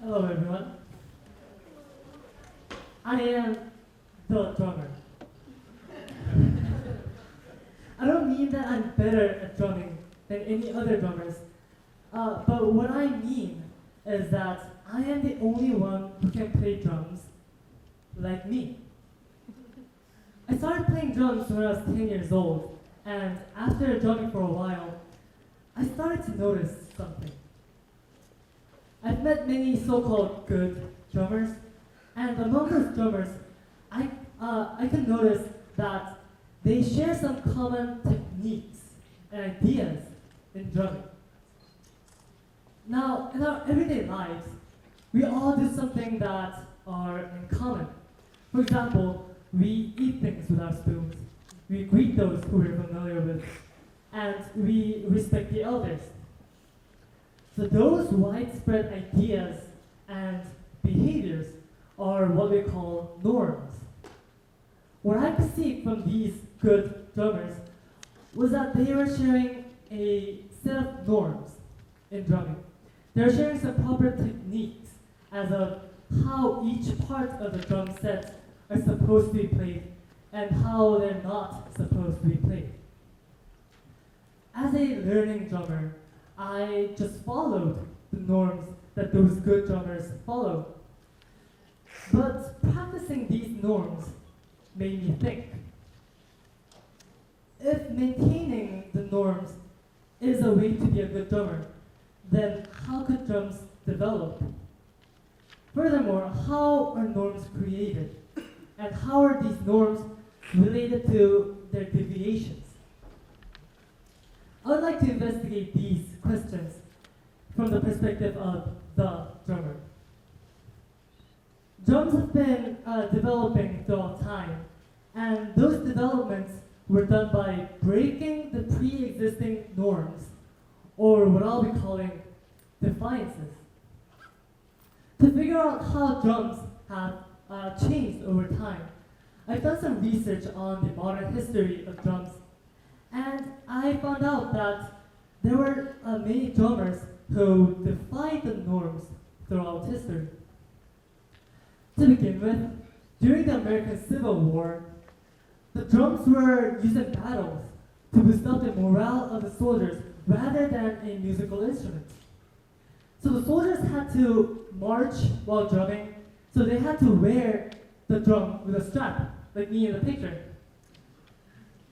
Hello everyone. I am the drummer. I don't mean that I'm better at drumming than any other drummers, but what I mean is that I am the only one who can play drums like me. I started playing drums when I was 10 years old, and after drumming for a while, I started to notice something. I've met many so-called good drummers, and among those drummers, I can notice that they share some common techniques and ideas in drumming. Now, in our everyday lives, we all do something that are in common. For example, we eat things with our spoons, we greet those who we're familiar with, and we respect the elders. So those widespread ideas and behaviors are what we call norms. What I perceived from these good drummers was that they were sharing a set of norms in drumming. They're sharing some proper techniques as of how each part of the drum set are supposed to be played and how they're not supposed to be played. As a learning drummer, I just followed the norms that those good drummers follow. But practicing these norms made me think. If maintaining the norms is a way to be a good drummer, then how could drums develop? Furthermore, how are norms created? And how are these norms related to their deviations? I would like to investigate these questions from the perspective of the drummer. Drums have been developing throughout time, and those developments were done by breaking the pre-existing norms, or what I'll be calling defiances. To figure out how drums have changed over time, I've done some research on the modern history of drums, and I found out that there were many drummers who defied the norms throughout history. To begin with, during the American Civil War, the drums were used in battles to boost up the morale of the soldiers rather than a musical instrument. So the soldiers had to march while drumming, so they had to wear the drum with a strap, like me in the picture.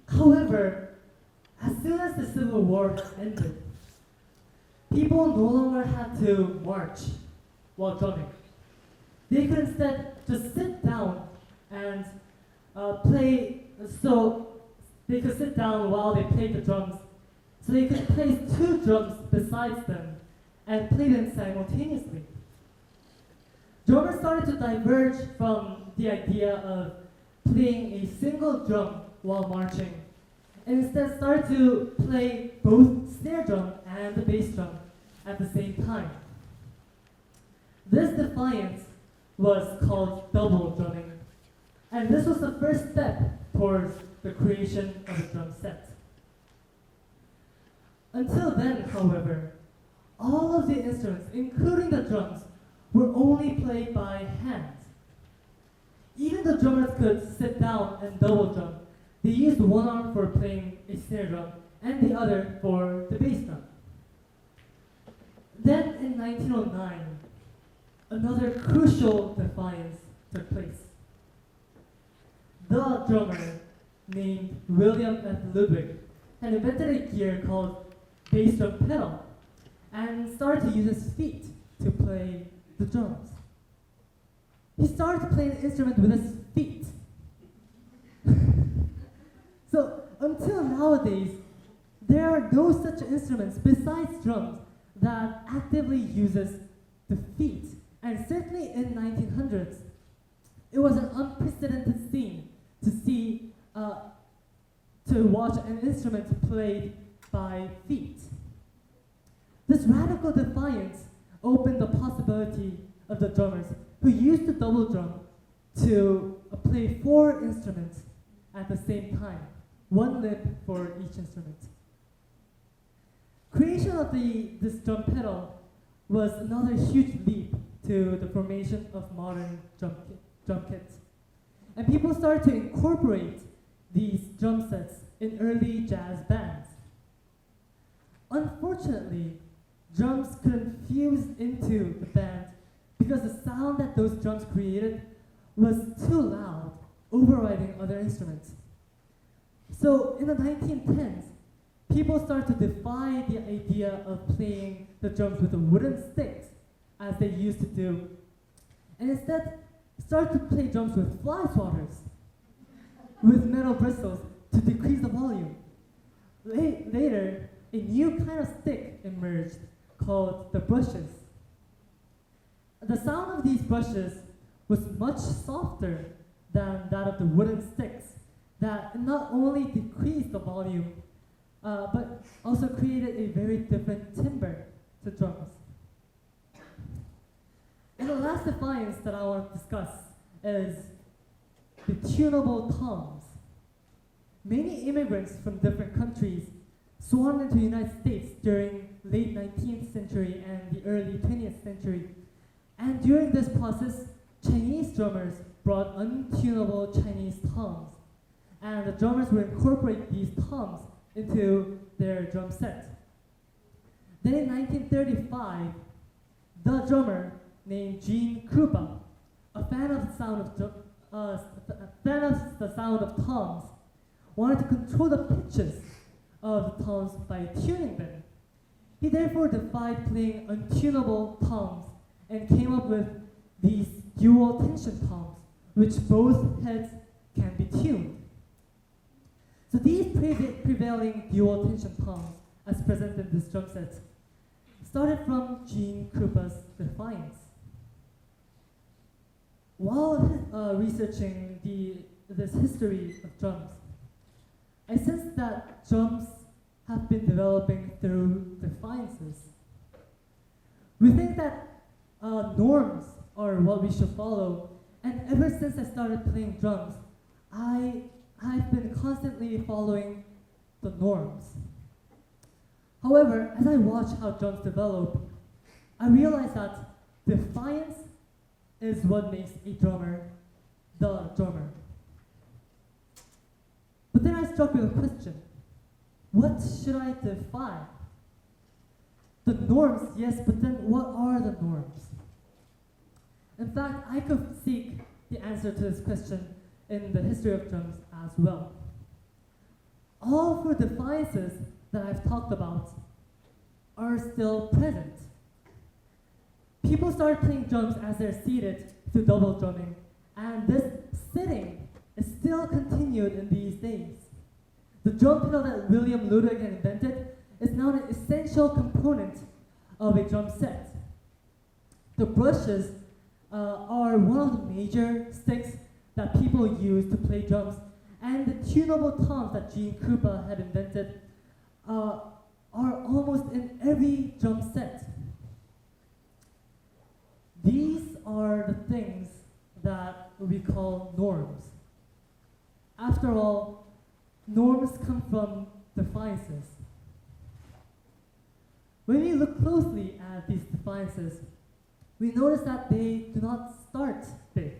However, as soon as the Civil War ended, people no longer had to march while drumming. They could instead just sit down and play, so they could sit down while they played the drums, so they could place two drums besides them and play them simultaneously. Drummers started to diverge from the idea of playing a single drum while marching, and instead started to play both snare drum and the bass drum at the same time. This defiance was called double drumming, and this was the first step towards the creation of a drum set. Until then, however, all of the instruments, including the drums, were only played by hand. Even the drummers could sit down and double drum. They used one arm for playing a snare drum and the other for the bass drum. Then in 1909, another crucial defiance took place. The drummer named William F. Ludwig had invented a gear called bass drum pedal and started to use his feet to play the drums. He started to play the instrument with his feet. So until nowadays, there are no such instruments besides drums that actively uses the feet. And certainly in 1900s, it was an unprecedented scene to see, to watch an instrument played by feet. This radical defiance opened the possibility of the drummers who used the double drum to play 4 instruments at the same time, one limb for each instrument. Creation of this drum pedal was another huge leap to the formation of modern drum kits. And people started to incorporate these drum sets in early jazz bands. Unfortunately, drums couldn't fuse into the band because the sound that those drums created was too loud, overriding other instruments. So in the 1910s, people started to defy the idea of playing the drums with the wooden sticks as they used to do, and instead started to play drums with fly swatters, with metal bristles to decrease the volume. Later, a new kind of stick emerged called the brushes. The sound of these brushes was much softer than that of the wooden sticks that not only decreased the volume, but also created a very different timbre to drums. And the last defiance that I want to discuss is the tunable toms. Many immigrants from different countries swarmed into the United States during late 19th century and the early 20th century. And during this process, Chinese drummers brought untunable Chinese toms. And the drummers would incorporate these toms into their drum set. Then in 1935, the drummer named Gene Krupa, a fan of the sound of toms, wanted to control the pitches of the toms by tuning them. He therefore defied playing untunable toms and came up with these dual tension toms, which both heads can be tuned. So these prevailing dual tension toms, as presented in this drum set, started from Gene Krupa's Defiance. While researching this history of drums, I sensed that drums have been developing through defiances. We think that norms are what we should follow, and ever since I started playing drums, I've been constantly following the norms. However, as I watch how drums develop, I realize that defiance is what makes a drummer the drummer. But then I struck with a question. What should I defy? The norms, yes, but then what are the norms? In fact, I could seek the answer to this question in the history of drums as well. All four defiances that I've talked about are still present. People started playing drums as they're seated through double drumming, and this sitting is still continued in these days. The drum pedal that William Ludwig had invented is now an essential component of a drum set. The brushes are one of the major sticks that people use to play drums, and the tunable toms that Gene Krupa had invented are almost in every drum set. These are the things that we call norms. After all, norms come from defiances. When we look closely at these defiances, we notice that they do not start big.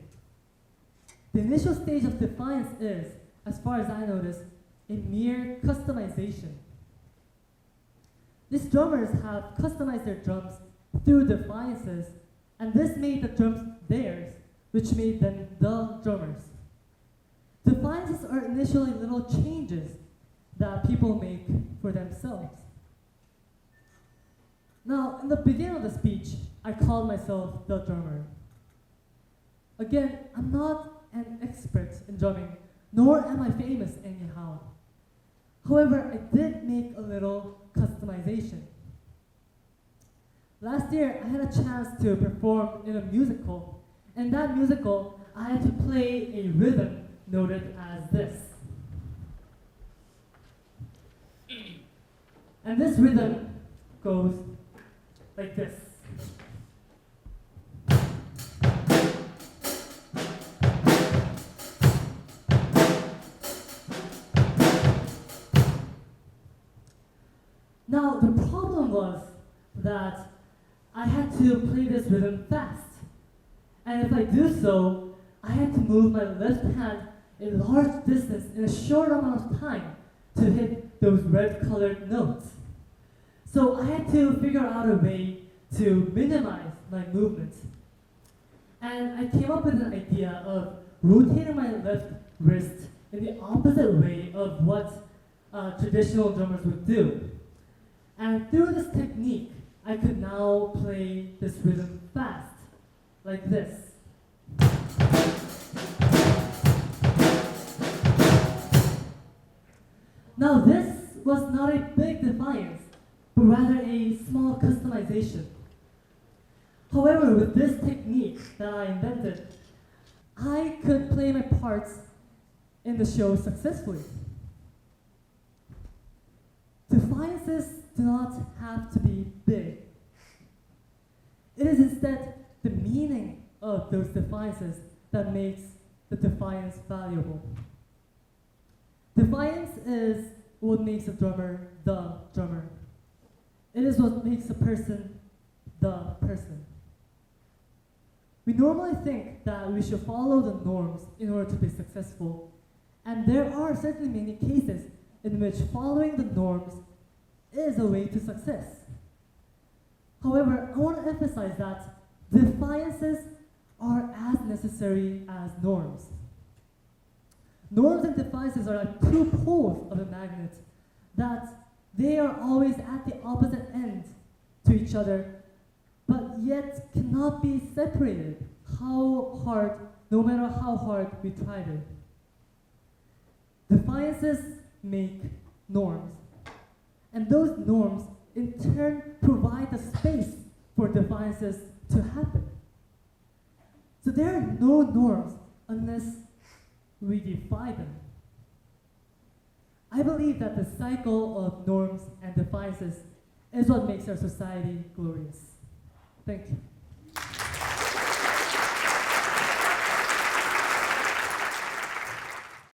The initial stage of defiance is, as far as I notice, a mere customization. These drummers have customized their drums through defiances, and this made the drums theirs, which made them the drummers. Defiances are initially little changes that people make for themselves. Now, in the beginning of the speech, I called myself the drummer. Again, I'm not an expert in drumming, nor am I famous anyhow. However, I did make a little customization. Last year, I had a chance to perform in a musical. In that musical, I had to play a rhythm noted as this. And this rhythm goes like this. Now, the problem was that I had to play this rhythm fast. And if I do so, I had to move my left hand a large distance in a short amount of time to hit those red-colored notes. So I had to figure out a way to minimize my movements. And I came up with an idea of rotating my left wrist in the opposite way of what traditional drummers would do. And through this technique, I could now play this rhythm fast, like this. Now this was not a big defiance, but rather a small customization. However, with this technique that I invented, I could play my parts in the show successfully. Defiances do not have to be big. It is instead the meaning of those defiances that makes the defiance valuable. Defiance is what makes a drummer the drummer. It is what makes a person the person. We normally think that we should follow the norms in order to be successful, and there are certainly many cases in which following the norms is a way to success. However, I want to emphasize that defiances are as necessary as norms. Norms and defiances are like two poles of a magnet, that they are always at the opposite end to each other, but yet cannot be separated no matter how hard we try to. Defiances make norms, and those norms in turn provide the space for defiances to happen. So there are no norms unless we defy them. I believe that the cycle of norms and defiances is what makes our society glorious. Thank you.